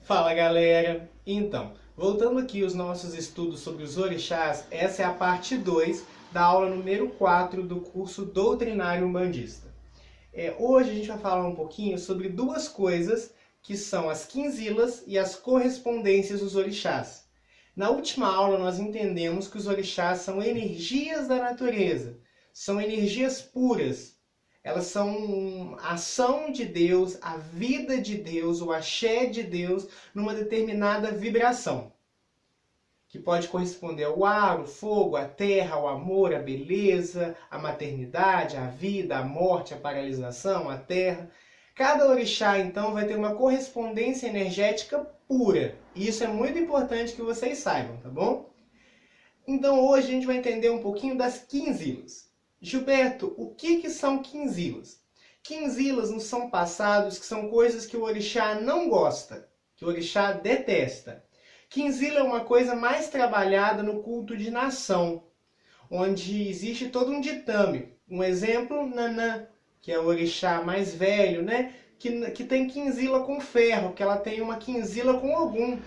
Fala galera! Então, voltando aqui aos nossos estudos sobre os orixás, essa é a parte 2 da aula número 4 do curso Doutrinário Umbandista. Hoje a gente vai falar um pouquinho sobre duas coisas que são as quinzilas e as correspondências dos orixás. Na última aula nós entendemos que os orixás são energias da natureza, são energias puras. Elas são a ação de Deus, a vida de Deus, o axé de Deus numa determinada vibração. Que pode corresponder ao ar, o fogo, a terra, o amor, a beleza, a maternidade, a vida, a morte, a paralisação, a terra. Cada orixá, então, vai ter uma correspondência energética pura. E isso é muito importante que vocês saibam, tá bom? Então hoje a gente vai entender um pouquinho das quinzilas. Gilberto, o que são quinzilas? Quinzilas não são passados, que são coisas que o orixá não gosta, que o orixá detesta. Quinzila é uma coisa mais trabalhada no culto de nação, onde existe todo um ditame. Um exemplo, Nanã, que é o orixá mais velho, né? Que tem quinzila com ferro, que ela tem uma quinzila com Ogum.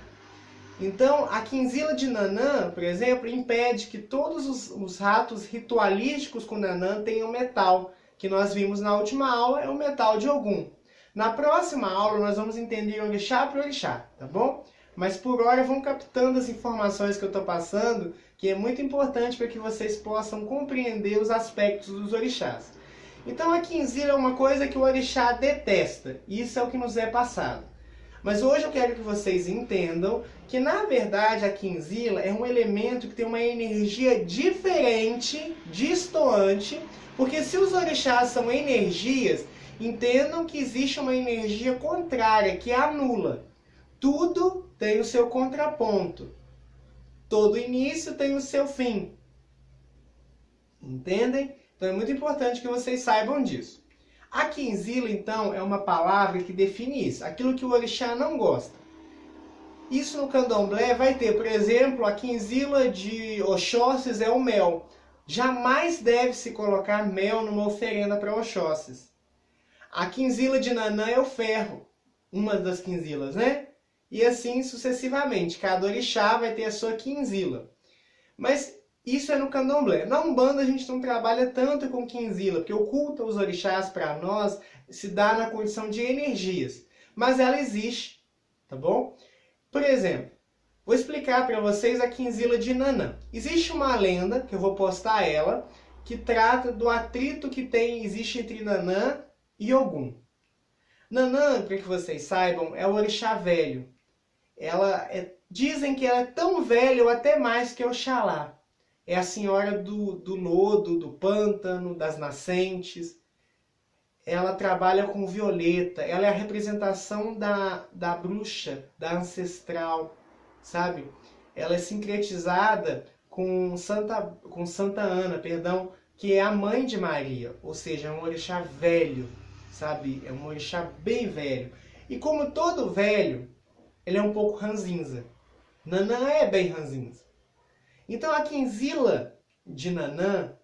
Então, a quinzila de Nanã, por exemplo, impede que todos os ratos ritualísticos com Nanã tenham metal, que nós vimos na última aula, é o metal de Ogum. Na próxima aula, nós vamos entender orixá por orixá, tá bom? Mas por hora, vão captando as informações que eu estou passando, que é muito importante para que vocês possam compreender os aspectos dos orixás. Então, a quinzila é uma coisa que o orixá detesta, e isso é o que nos é passado. Mas hoje eu quero que vocês entendam que, na verdade, a quinzila é um elemento que tem uma energia diferente, distoante, porque se os orixás são energias, entendam que existe uma energia contrária, que anula. Tudo tem o seu contraponto. Todo início tem o seu fim. Entendem? Então é muito importante que vocês saibam disso. A quinzila, então, é uma palavra que define isso, aquilo que o orixá não gosta. Isso no candomblé vai ter, por exemplo, a quinzila de Oxóssis é o mel. Jamais deve-se colocar mel numa oferenda para Oxóssis. A quinzila de Nanã é o ferro, uma das quinzilas, né? E assim sucessivamente, cada orixá vai ter a sua quinzila. Mas isso é no candomblé. Na Umbanda a gente não trabalha tanto com quinzila, porque o culto aos orixás para nós se dá na condição de energias. Mas ela existe, tá bom? Por exemplo, vou explicar para vocês a quinzila de Nanã. Existe uma lenda, que eu vou postar ela, que trata do atrito que existe entre Nanã e Ogum. Nanã, para que vocês saibam, é o orixá velho. Dizem que ela é tão velha ou até mais que Oxalá. É a senhora do lodo, do pântano, das nascentes. Ela trabalha com violeta. Ela é a representação da bruxa, da ancestral, sabe? Ela é sincretizada com Santa Ana, perdão, que é a mãe de Maria. Ou seja, é um orixá velho, sabe? É um orixá bem velho. E como todo velho, ele é um pouco ranzinza. Nanã é bem ranzinza. Então a quinzila de Nanã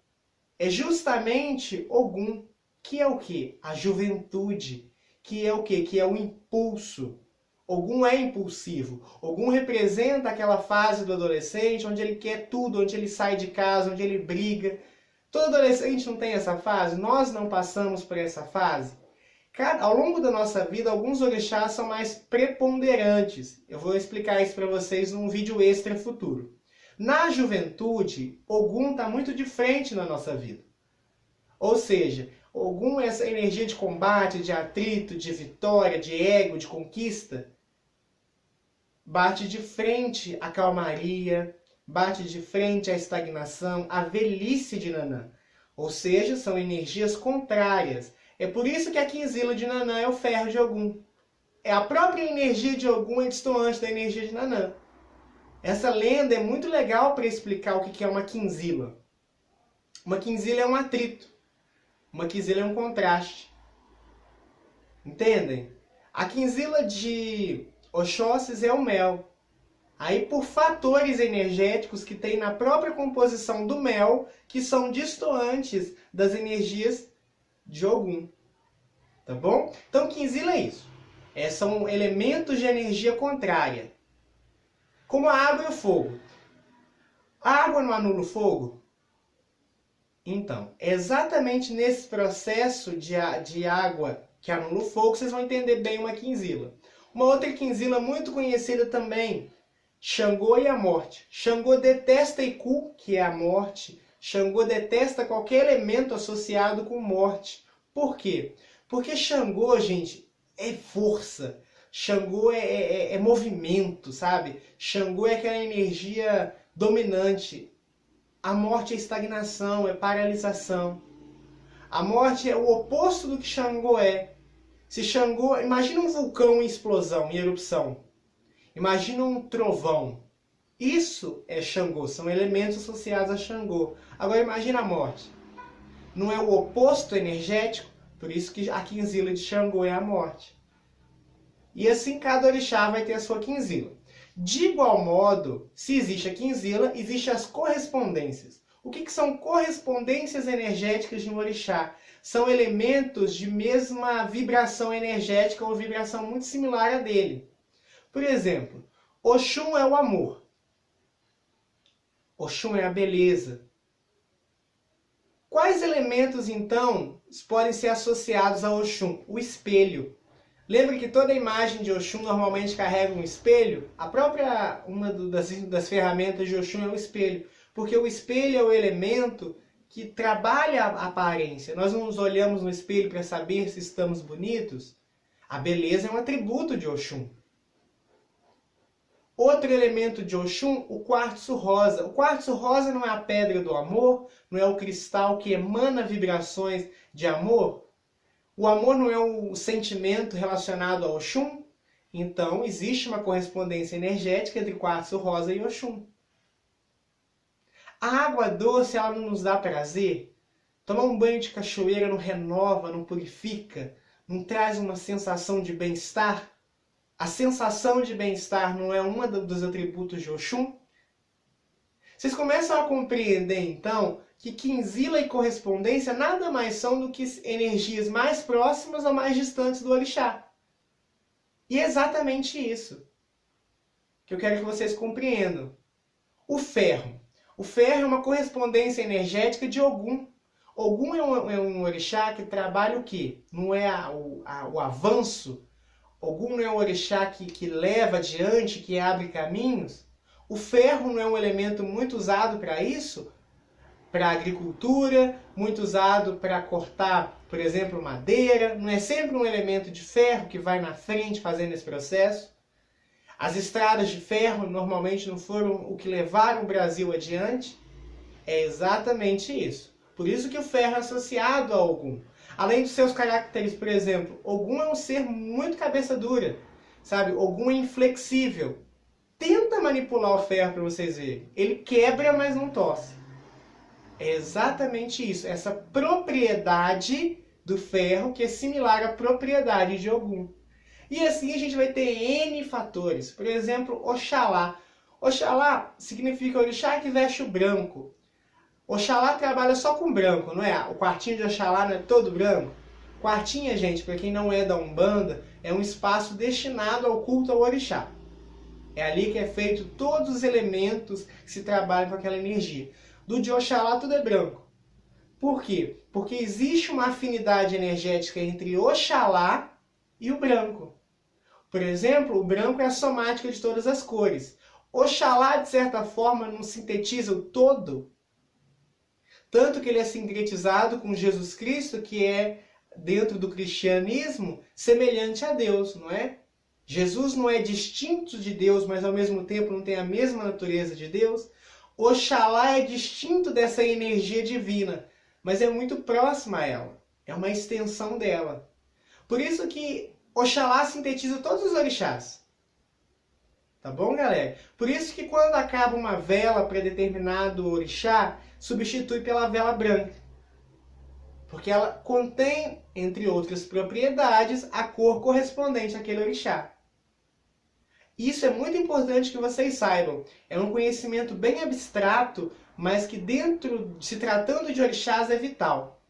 é justamente Ogum, que é o quê? A juventude, que é o quê? Que é o impulso. Ogum é impulsivo. Ogum representa aquela fase do adolescente onde ele quer tudo, onde ele sai de casa, onde ele briga. Todo adolescente não tem essa fase? Nós não passamos por essa fase? Ao longo da nossa vida, alguns orixás são mais preponderantes. Eu vou explicar isso para vocês num vídeo extra futuro. Na juventude, Ogum está muito de frente na nossa vida. Ou seja, Ogum é essa energia de combate, de atrito, de vitória, de ego, de conquista. Bate de frente a calmaria, bate de frente à estagnação, à velhice de Nanã. Ou seja, são energias contrárias. É por isso que a quinzila de Nanã é o ferro de Ogum. A própria energia de Ogum é distoante da energia de Nanã. Essa lenda é muito legal para explicar o que é uma quinzila. Uma quinzila é um atrito. Uma quinzila é um contraste. Entendem? A quinzila de Oxóssis é o mel. Aí por fatores energéticos que tem na própria composição do mel, que são distoantes das energias de Ogum. Tá bom? Então quinzila é isso. São elementos de energia contrária. Como a água e o fogo. A água não anula o fogo? Então, exatamente nesse processo de água que anula o fogo, vocês vão entender bem uma quinzila. Uma outra quinzila muito conhecida também, Xangô e a morte. Xangô detesta Iku, que é a morte. Xangô detesta qualquer elemento associado com morte. Por quê? Porque Xangô, gente, é força. Xangô é movimento, sabe? Xangô é aquela energia dominante. A morte é estagnação, é paralisação. A morte é o oposto do que Xangô é. Se Xangô, imagina um vulcão em explosão, em erupção. Imagina um trovão. Isso é Xangô, são elementos associados a Xangô. Agora imagina a morte. Não é o oposto energético? Por isso que a quinzila de Xangô é a morte. E assim cada orixá vai ter a sua quinzila. De igual modo, se existe a quinzila, existem as correspondências. O que são correspondências energéticas de um orixá? São elementos de mesma vibração energética ou vibração muito similar à dele. Por exemplo, Oxum é o amor. Oxum é a beleza. Quais elementos, então, podem ser associados a Oxum? O espelho. Lembra que toda imagem de Oxum normalmente carrega um espelho? Uma das ferramentas de Oxum é o espelho. Porque o espelho é o elemento que trabalha a aparência. Nós não nos olhamos no espelho para saber se estamos bonitos. A beleza é um atributo de Oxum. Outro elemento de Oxum, o quartzo rosa. O quartzo rosa não é a pedra do amor? Não é o cristal que emana vibrações de amor? O amor não é o sentimento relacionado ao Oxum? Então, existe uma correspondência energética entre quartzo rosa e Oxum. A água doce, ela não nos dá prazer? Tomar um banho de cachoeira não renova, não purifica? Não traz uma sensação de bem-estar? A sensação de bem-estar não é um dos atributos de Oxum? Vocês começam a compreender, então, que quinzila e correspondência nada mais são do que energias mais próximas ou mais distantes do orixá. E é exatamente isso que eu quero que vocês compreendam. O ferro. O ferro é uma correspondência energética de Ogum. Ogum é um orixá que trabalha o quê? Não é o avanço. Ogum não é um orixá que leva adiante, que abre caminhos. O ferro não é um elemento muito usado para isso? Para a agricultura, muito usado para cortar, por exemplo, madeira. Não é sempre um elemento de ferro que vai na frente fazendo esse processo? As estradas de ferro normalmente não foram o que levaram o Brasil adiante? É exatamente isso. Por isso que o ferro é associado a Ogum. Além dos seus caracteres, por exemplo, Ogum é um ser muito cabeça dura, sabe? Ogum é inflexível. Tenta manipular o ferro para vocês verem. Ele quebra, mas não tosse. É exatamente isso. Essa propriedade do ferro que é similar à propriedade de Ogum. E assim a gente vai ter N fatores. Por exemplo, Oxalá. Oxalá significa orixá que veste o branco. Oxalá trabalha só com branco, não é? O quartinho de Oxalá não é todo branco? Quartinha, gente, para quem não é da Umbanda, é um espaço destinado ao culto ao orixá. É ali que é feito todos os elementos que se trabalham com aquela energia. Do de Oxalá tudo é branco. Por quê? Porque existe uma afinidade energética entre Oxalá e o branco. Por exemplo, o branco é a somática de todas as cores. Oxalá, de certa forma, não sintetiza o todo? Tanto que ele é sincretizado com Jesus Cristo, que é, dentro do cristianismo, semelhante a Deus, não é? Jesus não é distinto de Deus, mas ao mesmo tempo não tem a mesma natureza de Deus. Oxalá é distinto dessa energia divina, mas é muito próxima a ela. É uma extensão dela. Por isso que Oxalá sintetiza todos os orixás. Tá bom, galera? Por isso que quando acaba uma vela para determinado orixá, substitui pela vela branca. Porque ela contém, entre outras propriedades, a cor correspondente àquele orixá. Isso é muito importante que vocês saibam. É um conhecimento bem abstrato, mas que se tratando de orixás é vital.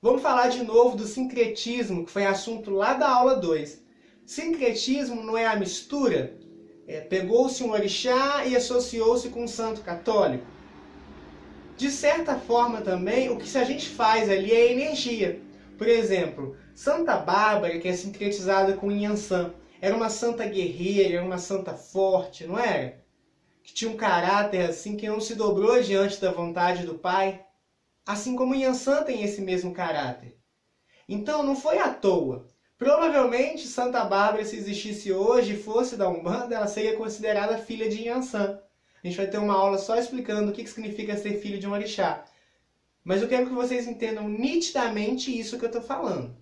Vamos falar de novo do sincretismo, que foi assunto lá da aula 2. Sincretismo não é a mistura? Pegou-se um orixá e associou-se com um santo católico. De certa forma também, o que a gente faz ali é energia. Por exemplo, Santa Bárbara, que é sincretizada com Inhansã, era uma santa guerreira, era uma santa forte, não era? Que tinha um caráter assim que não se dobrou diante da vontade do Pai. Assim como Inhansã tem esse mesmo caráter. Então não foi à toa. Provavelmente Santa Bárbara, se existisse hoje e fosse da Umbanda, ela seria considerada filha de Inhansã. A gente vai ter uma aula só explicando o que significa ser filho de um orixá. Mas eu quero que vocês entendam nitidamente isso que eu estou falando.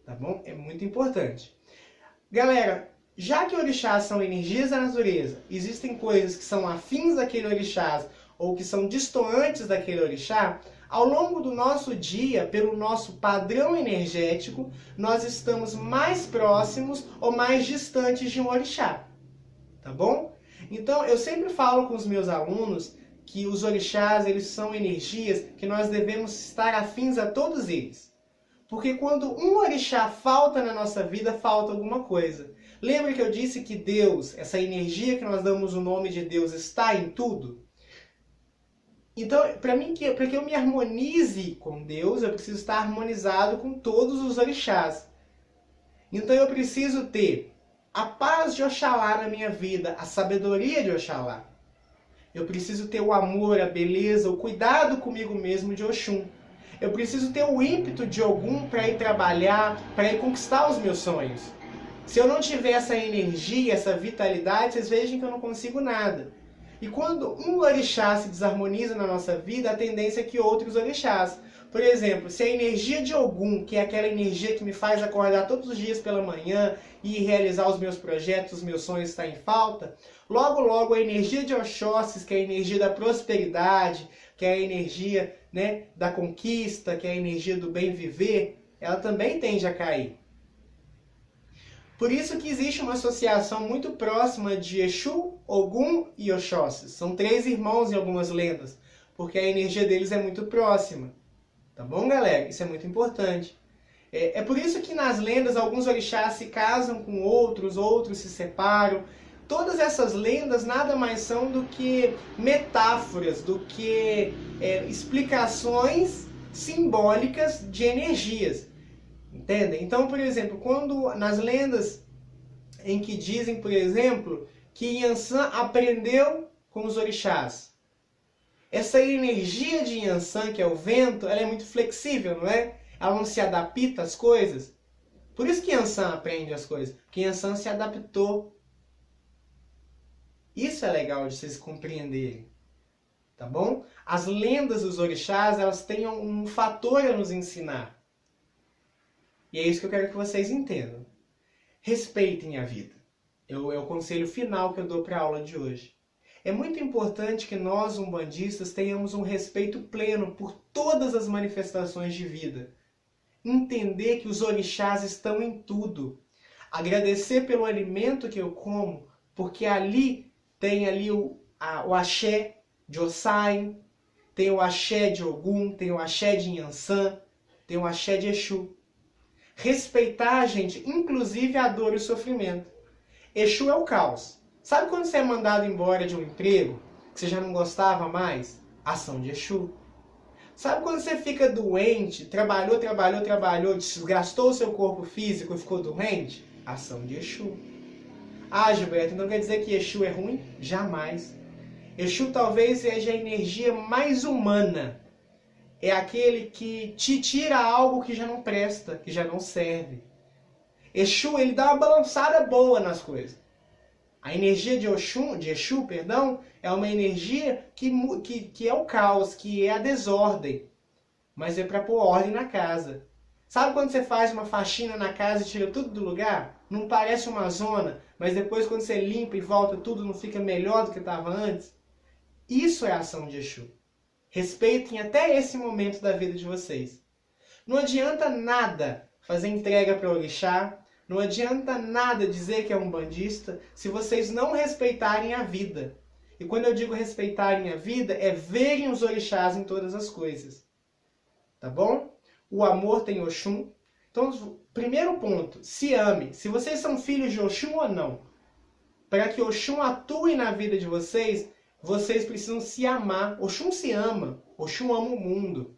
Tá bom? É muito importante. Galera, já que orixás são energias da natureza, existem coisas que são afins daquele orixá ou que são distoantes daquele orixá, ao longo do nosso dia, pelo nosso padrão energético, nós estamos mais próximos ou mais distantes de um orixá. Tá bom? Então, eu sempre falo com os meus alunos que os orixás, eles são energias que nós devemos estar afins a todos eles. Porque quando um orixá falta na nossa vida, falta alguma coisa. Lembra que eu disse que Deus, essa energia que nós damos o nome de Deus, está em tudo? Então, para que eu me harmonize com Deus, eu preciso estar harmonizado com todos os orixás. Então eu preciso ter a paz de Oxalá na minha vida, a sabedoria de Oxalá. Eu preciso ter o amor, a beleza, o cuidado comigo mesmo de Oxum. Eu preciso ter o ímpeto de Ogum para ir trabalhar, para ir conquistar os meus sonhos. Se eu não tiver essa energia, essa vitalidade, vocês vejam que eu não consigo nada. E quando um orixá se desarmoniza na nossa vida, a tendência é que outros orixás. Por exemplo, se a energia de Ogum, que é aquela energia que me faz acordar todos os dias pela manhã e realizar os meus projetos, os meus sonhos, está em falta, logo logo a energia de Oxóssis, que é a energia da prosperidade, que é a energia, né, da conquista, que é a energia do bem viver, ela também tende a cair. Por isso que existe uma associação muito próxima de Exu, Ogum e Oxóssis. São 3 irmãos em algumas lendas, porque a energia deles é muito próxima. Tá bom, galera? Isso é muito importante. É por isso que nas lendas alguns orixás se casam com outros, outros se separam. Todas essas lendas nada mais são do que metáforas, do que explicações simbólicas de energias. Entendem? Então, por exemplo, quando nas lendas em que dizem, por exemplo, que Inhansã aprendeu com os orixás, essa energia de Inhansã, que é o vento, ela é muito flexível, não é? Ela não se adapta às coisas. Por isso que Inhansã aprende as coisas, porque Inhansã se adaptou. Isso é legal de vocês compreenderem, tá bom? As lendas dos orixás, elas têm um fator a nos ensinar. E é isso que eu quero que vocês entendam. Respeitem a vida. É o conselho final que eu dou para a aula de hoje. É muito importante que nós, umbandistas, tenhamos um respeito pleno por todas as manifestações de vida. Entender que os orixás estão em tudo. Agradecer pelo alimento que eu como, porque ali tem ali o axé de Ossain, tem o axé de Ogum, tem o axé de Inhansã, tem o axé de Exu. Respeitar, gente, inclusive a dor e o sofrimento. Exu é o caos. Sabe quando você é mandado embora de um emprego, que você já não gostava mais? Ação de Exu. Sabe quando você fica doente, trabalhou, desgastou o seu corpo físico e ficou doente? Ação de Exu. Ah, Gilberto, então quer dizer que Exu é ruim? Jamais. Exu talvez seja a energia mais humana. É aquele que te tira algo que já não presta, que já não serve. Exu, ele dá uma balançada boa nas coisas. A energia de Exu, é uma energia que é o caos, que é a desordem. Mas é para pôr ordem na casa. Sabe quando você faz uma faxina na casa e tira tudo do lugar? Não parece uma zona, mas depois quando você limpa e volta tudo não fica melhor do que estava antes? Isso é a ação de Exu. Respeitem até esse momento da vida de vocês. Não adianta nada fazer entrega para o orixá, não adianta nada dizer que é umbandista se vocês não respeitarem a vida. E quando eu digo respeitarem a vida, é verem os orixás em todas as coisas. Tá bom? O amor tem Oxum, Então, primeiro ponto, se ame. Se vocês são filhos de Oxum ou não, para que Oxum atue na vida de vocês, vocês precisam se amar. Oxum se ama. Oxum ama o mundo.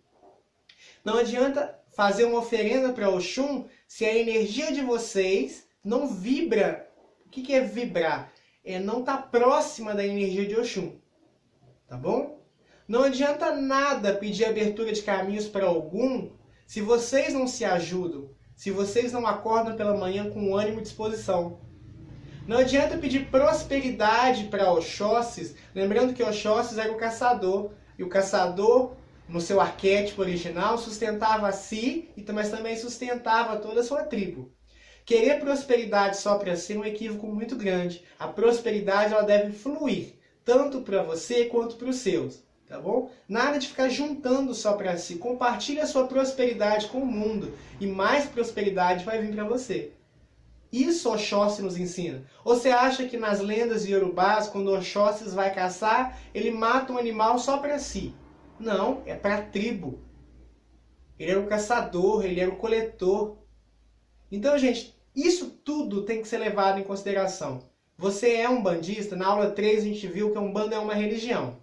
Não adianta fazer uma oferenda para Oxum se a energia de vocês não vibra. O que é vibrar? É não estar próxima da energia de Oxum. Tá bom? Não adianta nada pedir abertura de caminhos para algum se vocês não se ajudam, se vocês não acordam pela manhã com ânimo e disposição. Não adianta pedir prosperidade para Oxóssis, lembrando que Oxóssis era o caçador, e o caçador, no seu arquétipo original, sustentava a si, mas também sustentava toda a sua tribo. Querer prosperidade só para si é um equívoco muito grande. A prosperidade ela deve fluir, tanto para você quanto para os seus. Tá bom? Nada de ficar juntando só para si. Compartilhe a sua prosperidade com o mundo e mais prosperidade vai vir para você. Isso Oxóssi nos ensina. Ou você acha que nas lendas iorubás, quando Oxóssi vai caçar, ele mata um animal só para si? Não, é para a tribo. Ele era o caçador, ele era o coletor. Então, gente, isso tudo tem que ser levado em consideração. Você é um bandista? Na aula 3 a gente viu que a Umbanda é uma religião.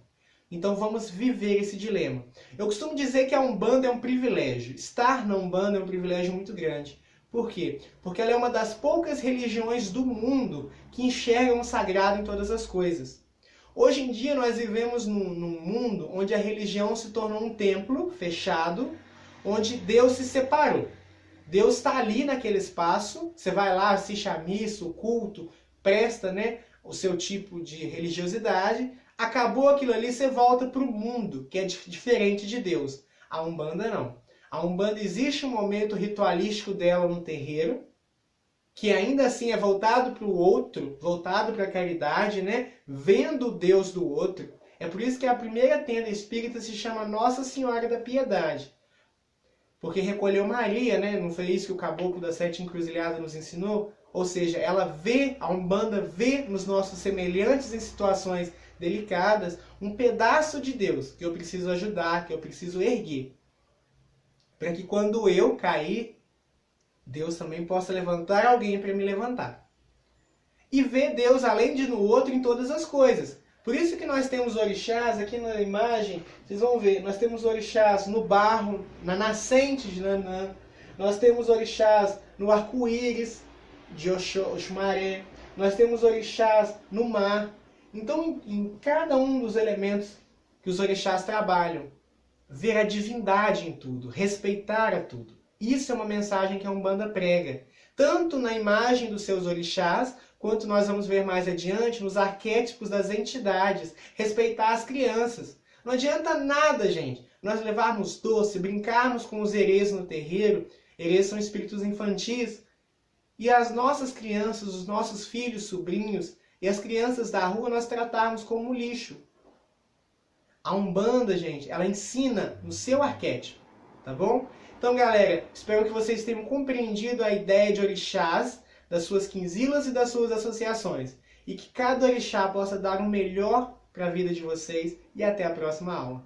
Então vamos viver esse dilema. Eu costumo dizer que a Umbanda é um privilégio. Estar na Umbanda é um privilégio muito grande. Por quê? Porque ela é uma das poucas religiões do mundo que enxergam o sagrado em todas as coisas. Hoje em dia nós vivemos num mundo onde a religião se tornou um templo fechado, onde Deus se separou. Deus está ali naquele espaço, você vai lá, assiste a missa, o culto, presta, o seu tipo de religiosidade. Acabou aquilo ali, você volta para o mundo, que é diferente de Deus. A Umbanda não. A Umbanda existe um momento ritualístico dela no terreiro, que ainda assim é voltado para o outro, voltado para a caridade, vendo o Deus do outro. É por isso que a primeira tenda espírita se chama Nossa Senhora da Piedade. Porque recolheu Maria, não foi isso que o Caboclo das Sete Encruzilhadas nos ensinou? Ou seja, ela vê, a Umbanda vê nos nossos semelhantes em situações delicadas, um pedaço de Deus que eu preciso ajudar, que eu preciso erguer. Para que quando eu cair, Deus também possa levantar alguém para me levantar. E ver Deus além de no outro em todas as coisas. Por isso que nós temos orixás, aqui na imagem, vocês vão ver, nós temos orixás no barro, na nascente de Nanã, nós temos orixás no arco-íris de Oxumaré, nós temos orixás no mar. Então, em cada um dos elementos que os orixás trabalham, ver a divindade em tudo, respeitar a tudo. Isso é uma mensagem que a Umbanda prega, tanto na imagem dos seus orixás, quanto nós vamos ver mais adiante nos arquétipos das entidades, respeitar as crianças. Não adianta nada, gente, nós levarmos doce, brincarmos com os herês no terreiro, herês são espíritos infantis, e as nossas crianças, os nossos filhos, sobrinhos, e as crianças da rua nós tratarmos como lixo. A Umbanda, gente, ela ensina no seu arquétipo, tá bom? Então, galera, espero que vocês tenham compreendido a ideia de orixás, das suas quinzilas e das suas associações. E que cada orixá possa dar o melhor para a vida de vocês. E até a próxima aula.